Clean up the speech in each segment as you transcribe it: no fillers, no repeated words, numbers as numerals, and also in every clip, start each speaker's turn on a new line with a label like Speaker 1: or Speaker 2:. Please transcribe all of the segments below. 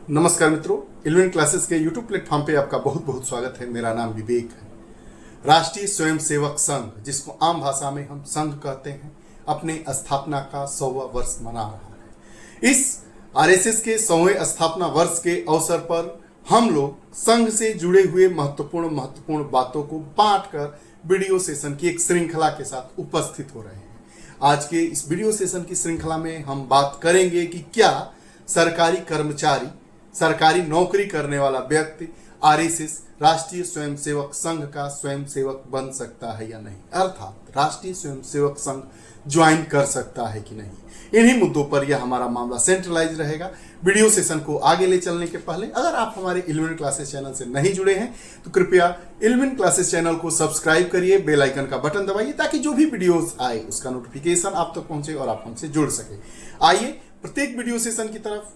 Speaker 1: नमस्कार मित्रों, eleven classes के यूट्यूब प्लेटफॉर्म पे आपका बहुत बहुत स्वागत है। मेरा नाम विवेक है। राष्ट्रीय स्वयंसेवक संघ, जिसको आम भाषा में हम संघ कहते हैं, अपने स्थापना का 100वां वर्ष मना रहा है। इस आरएसएस के 100वें स्थापना वर्ष के अवसर पर हम लोग संघ से जुड़े हुए महत्वपूर्ण बातों को बांटकर वीडियो सेशन की एक श्रृंखला के साथ उपस्थित हो रहे हैं। आज के इस वीडियो सेशन की श्रृंखला में हम बात करेंगे कि क्या सरकारी कर्मचारी, सरकारी नौकरी करने वाला व्यक्ति आरएसएस राष्ट्रीय स्वयंसेवक संघ का स्वयंसेवक बन सकता है या नहीं, अर्थात राष्ट्रीय स्वयंसेवक संघ ज्वाइन कर सकता है कि नहीं। इन्हीं मुद्दों पर यह हमारा मामला सेंट्रलाइज रहेगा। वीडियो सेशन को आगे ले चलने के पहले अगर आप हमारे इलेवन क्लासेस चैनल से नहीं जुड़े हैं तो कृपया इलेवन क्लासेस चैनल को सब्सक्राइब करिए, बेल आइकन का बटन दबाइए ताकि जो भी वीडियोस आए उसका नोटिफिकेशन आप तक पहुंचे और आप हमसे जुड़ सके। आइए प्रत्येक वीडियो सेशन की तरफ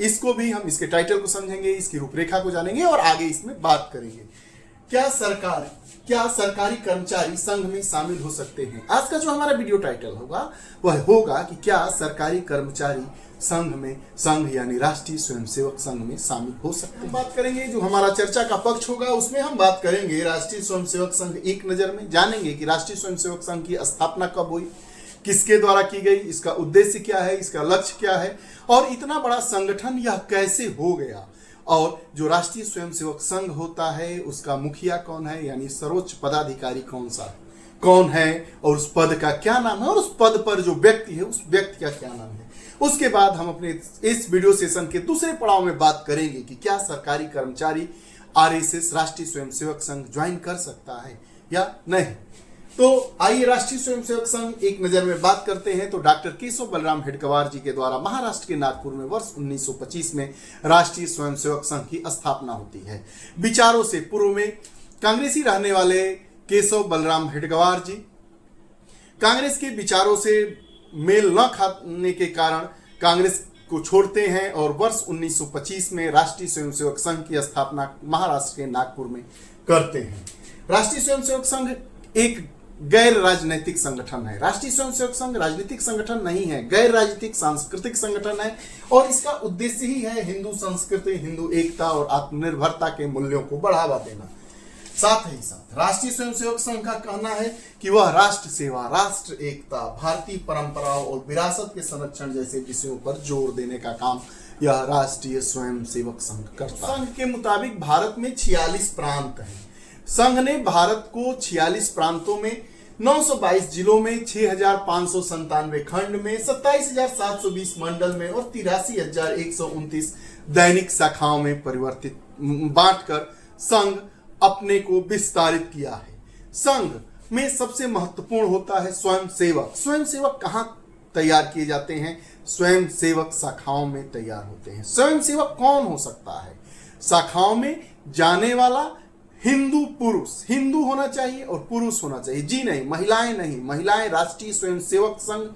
Speaker 1: इसको भी हम इसके टाइटल को समझेंगे, इसकी रूपरेखा को जानेंगे और आगे इसमें बात करेंगे। क्या सरकारी कर्मचारी संघ में शामिल हो सकते हैं? आज का जो हमारा वीडियो टाइटल होगा वह होगा कि क्या सरकारी कर्मचारी संघ यानी राष्ट्रीय स्वयंसेवक संघ में शामिल हो सकते हैं। बात करेंगे, जो हमारा चर्चा का पक्ष होगा उसमें हम बात करेंगे राष्ट्रीय स्वयंसेवक संघ एक नजर में, जानेंगे कि राष्ट्रीय स्वयंसेवक संघ की स्थापना कब हुई, किसके द्वारा की गई, इसका उद्देश्य क्या है, इसका लक्ष्य क्या है और इतना बड़ा संगठन यह कैसे हो गया, और जो राष्ट्रीय स्वयंसेवक संघ होता है उसका मुखिया कौन है यानी सर्वोच्च पदाधिकारी कौन है और उस पद का क्या नाम है और उस पद पर जो व्यक्ति है उस व्यक्ति का क्या नाम है। उसके बाद हम अपने इस वीडियो सेशन के दूसरे पड़ाव में बात करेंगे कि क्या सरकारी कर्मचारी आरएसएस राष्ट्रीय स्वयंसेवक संघ ज्वाइन कर सकता है या नहीं। तो आइए राष्ट्रीय स्वयंसेवक संघ एक नजर में बात करते हैं। तो डॉक्टर केशव बलराम हेडगेवार जी के द्वारा महाराष्ट्र के नागपुर में वर्ष 1925 में राष्ट्रीय स्वयंसेवक संघ की स्थापना होती है। विचारों से पूर्व में कांग्रेसी रहने वाले केशव बलराम हेडगेवार जी कांग्रेस के विचारों से मेल न खाने के कारण कांग्रेस को छोड़ते हैं और वर्ष 1925 में राष्ट्रीय स्वयंसेवक संघ की स्थापना महाराष्ट्र के नागपुर में करते हैं। राष्ट्रीय स्वयंसेवक संघ एक गैर राजनीतिक संगठन है। राष्ट्रीय स्वयंसेवक संघ राजनीतिक संगठन नहीं है, गैर राजनीतिक सांस्कृतिक संगठन है और इसका उद्देश्य ही है हिंदू संस्कृति, हिंदू एकता और आत्मनिर्भरता के मूल्यों को बढ़ावा देना। साथ ही साथ राष्ट्रीय स्वयंसेवक संघ का कहना है कि वह राष्ट्र सेवा, राष्ट्र एकता, भारतीय परंपराओं और विरासत के संरक्षण जैसे विषयों पर जोर देने का काम यह राष्ट्रीय स्वयंसेवक संघ करता है। संघ के मुताबिक भारत में 46 प्रांत हैं। संघ ने भारत को 46 प्रांतों में 922 जिलों में 6,597 खंड में 27,720 मंडल में और 83,129 दैनिक शाखाओं में परिवर्तित बांटकर संघ अपने को विस्तारित किया है। संघ में सबसे महत्वपूर्ण होता है स्वयंसेवक। स्वयंसेवक कहाँ तैयार किए जाते हैं? स्वयंसेवक शाखाओं में तैयार होते हैं। स्वयंसेवक कौन हो सकता है? शाखाओं में जाने वाला हिंदू पुरुष, हिंदू होना चाहिए और पुरुष होना चाहिए। जी नहीं, महिलाएं नहीं, महिलाएं राष्ट्रीय स्वयंसेवक संघ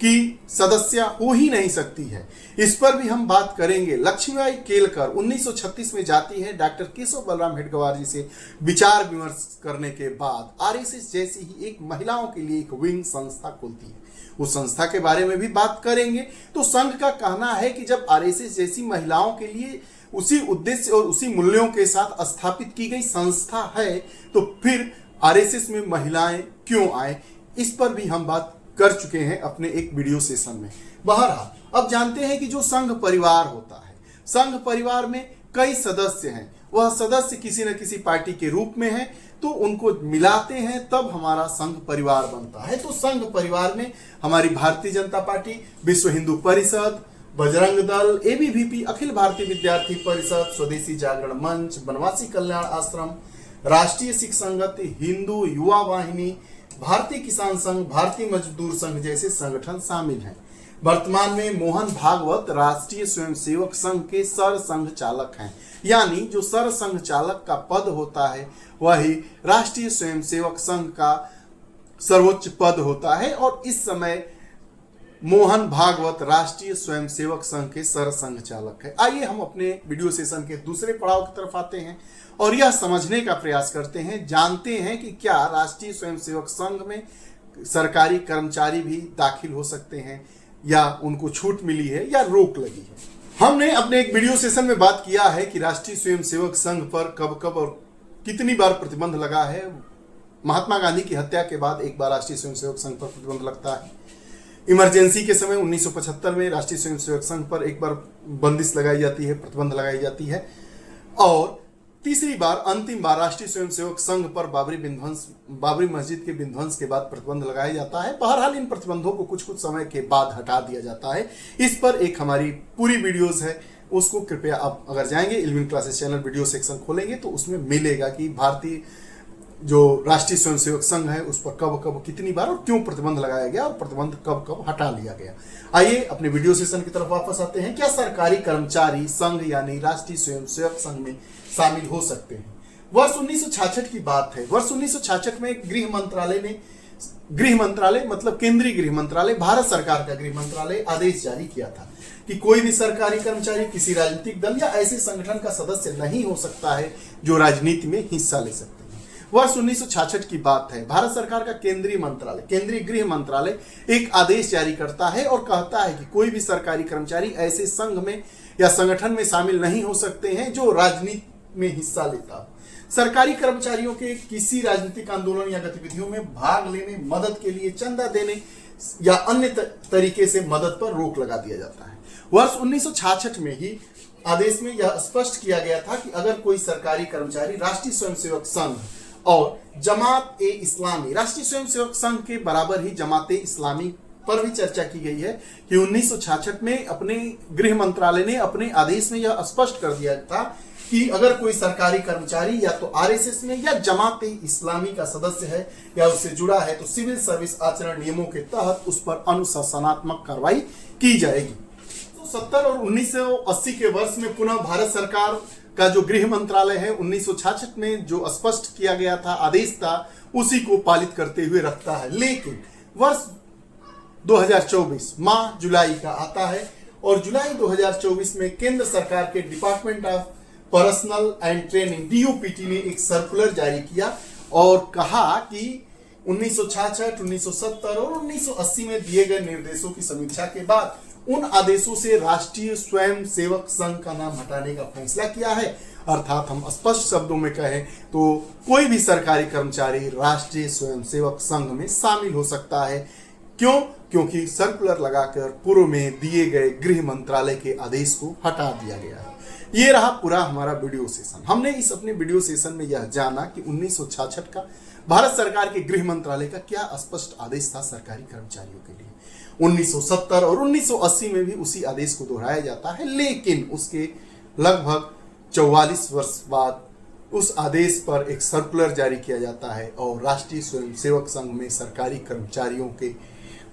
Speaker 1: की सदस्य हो ही नहीं सकती है। इस पर भी हम बात करेंगे। लक्ष्मीबाई केलकर 1936 में जाती है, डॉक्टर केशव बलराम हेडगेवार जी से विचार विमर्श करने के बाद आरएसएस जैसी ही एक महिलाओं के लिए एक विंग संस्था खुलती है। उस संस्था के बारे में भी बात करेंगे। तो संघ का कहना है कि जब आरएसएस जैसी महिलाओं के लिए उसी उद्देश्य और उसी मूल्यों के साथ स्थापित की गई संस्था है तो फिर आरएसएस में महिलाएं क्यों आए, इस पर भी हम बात कर चुके हैं अपने एक वीडियो सेशन में। बहरहाल अब जानते हैं कि जो संघ परिवार होता है, संघ परिवार में कई सदस्य हैं। वह सदस्य किसी न किसी पार्टी के रूप में है तो उनको मिलाते हैं तब हमारा संघ परिवार बनता है। तो संघ परिवार में हमारी भारतीय जनता पार्टी, विश्व हिंदू परिषद, बजरंग दल, एबीवीपी, अखिल भारतीय विद्यार्थी परिषद, स्वदेशी जागरण मंच, वनवासी कल्याण आश्रम, राष्ट्रीय सिख संगति, हिंदू युवा वाहिनी, भारतीय किसान संघ, भारतीय मजदूर संघ जैसे संगठन शामिल हैं। वर्तमान में मोहन भागवत राष्ट्रीय स्वयंसेवक संघ के सर संघ चालक हैं, यानी जो सर संघ चालक का पद होता है वही राष्ट्रीय स्वयंसेवक संघ का सर्वोच्च पद होता है और इस समय मोहन भागवत राष्ट्रीय स्वयंसेवक संघ के सर संघ चालक है। आइए हम अपने वीडियो सेशन के दूसरे पड़ाव की तरफ आते हैं और यह समझने का प्रयास करते हैं, जानते हैं कि क्या राष्ट्रीय स्वयंसेवक संघ में सरकारी कर्मचारी भी दाखिल हो सकते हैं या उनको छूट मिली है या रोक लगी है। हमने अपने एक वीडियो सेशन में बात किया है कि राष्ट्रीय स्वयंसेवक संघ पर कब कब और कितनी बार प्रतिबंध लगा है। महात्मा गांधी की हत्या के बाद एक बार राष्ट्रीय स्वयंसेवक संघ पर प्रतिबंध लगता है। इमरजेंसी के समय 1975 में राष्ट्रीय स्वयंसेवक संघ पर एक बार बंदिश लगाई जाती है, प्रतिबंध लगाई जाती है। और तीसरी बार, अंतिम बार राष्ट्रीय स्वयंसेवक संघ पर बाबरी मस्जिद के विध्वंस के बाद प्रतिबंध लगाया जाता है। बहरहाल इन प्रतिबंधों को कुछ कुछ समय के बाद हटा दिया जाता है। इस पर एक हमारी पूरी वीडियोस है, उसको कृपया आप अगर जाएंगे इल्विन क्लासेस चैनल वीडियो सेक्शन खोलेंगे तो उसमें मिलेगा कि भारतीय जो राष्ट्रीय स्वयंसेवक संघ है उस पर कब कब कितनी बार और क्यों प्रतिबंध लगाया गया और प्रतिबंध कब कब हटा लिया गया। आइए अपने वीडियो सेशन की तरफ वापस आते हैं। क्या सरकारी कर्मचारी संघ यानी राष्ट्रीय स्वयंसेवक संघ में शामिल हो सकते हैं? वर्ष 1966 की बात है। वर्ष 1966 में गृह मंत्रालय मतलब केंद्रीय गृह मंत्रालय, भारत सरकार का गृह मंत्रालय आदेश जारी किया था कि कोई भी सरकारी कर्मचारी किसी राजनीतिक दल या ऐसे संगठन का सदस्य नहीं हो सकता है जो राजनीति में हिस्सा ले सकते हैं। वर्ष 1966 की बात है। भारत सरकार का केंद्रीय गृह मंत्रालय एक आदेश जारी करता है और कहता है कि कोई भी सरकारी कर्मचारी ऐसे संघ में या संगठन में शामिल नहीं हो सकते हैं जो राजनीति में हिस्सा लेता हो। सरकारी कर्मचारियों के किसी राजनीतिक आंदोलन या गतिविधियों में भाग लेने, मदद के लिए चंदा देने या अन्य तरीके से मदद पर रोक लगा दिया जाता है। वर्ष 1966 में ही आदेश में यह स्पष्ट किया गया था कि अगर कोई सरकारी कर्मचारी राष्ट्रीय स्वयंसेवक संघ और जमात ए इस्लामी, राष्ट्रीय स्वयंसेवक संघ के बराबर ही जमात ए इस्लामी पर भी चर्चा की गई है कि 1966 में अपने गृह मंत्रालय ने अपने आदेश में यह स्पष्ट कर दिया था कि अगर कोई सरकारी कर्मचारी या तो आरएसएस में या जमात ए इस्लामी का सदस्य है या उससे जुड़ा है तो सिविल सर्विस आचरण नियमों के तहत उस पर अनुशासनात्मक कार्रवाई की जाएगी। तो 70 और 1980 के वर्ष में पुनः भारत सरकार का जो गृह मंत्रालय है 1966 में जो स्पष्ट किया गया था आदेश था उसी को पालित करते हुए रखता है। लेकिन वर्ष 2024 माह जुलाई का आता है और जुलाई 2024 में केंद्र सरकार के department of personal and training DOPT ने एक सर्कुलर जारी किया और कहा कि 1966, 1970 और 1980 में दिए गए निर्देशों की समीक्षा के बाद उन आदेशों से राष्ट्रीय स्वयंसेवक संघ का नाम हटाने का फैसला किया है। अर्थात हम स्पष्ट शब्दों में कहें तो कोई भी सरकारी कर्मचारी राष्ट्रीय स्वयंसेवक संघ में शामिल हो सकता है। क्यों? क्योंकि सर्कुलर लगाकर पूर्व में दिए गए गृह मंत्रालय के आदेश को हटा दिया गया है। ये रहा पूरा हमारा वीडियो सेशन। हमने इस अपने वीडियो सेशन में यह जाना कि 1966 का भारत सरकार के गृह मंत्रालय का क्या स्पष्ट आदेश था सरकारी कर्मचारियों के लिए। 1970 और 1980 में भी उसी आदेश को दोहराया जाता है, लेकिन उसके लगभग 44 वर्ष बाद उस आदेश पर एक सर्कुलर जारी किया जाता है और राष्ट्रीय स्वयंसेवक संघ में सरकारी कर्मचारियों के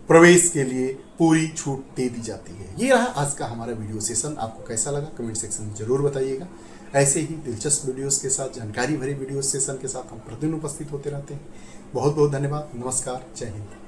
Speaker 1: प्रवेश के लिए पूरी छूट दे दी जाती है। ये रहा आज का हमारा वीडियो सेशन। आपको कैसा लगा कमेंट सेक्शन में जरूर बताइएगा। ऐसे ही दिलचस्प वीडियोस के साथ, जानकारी भरे वीडियो सेशन के साथ हम प्रतिदिन उपस्थित होते रहते हैं। बहुत बहुत धन्यवाद। नमस्कार। जय हिंद।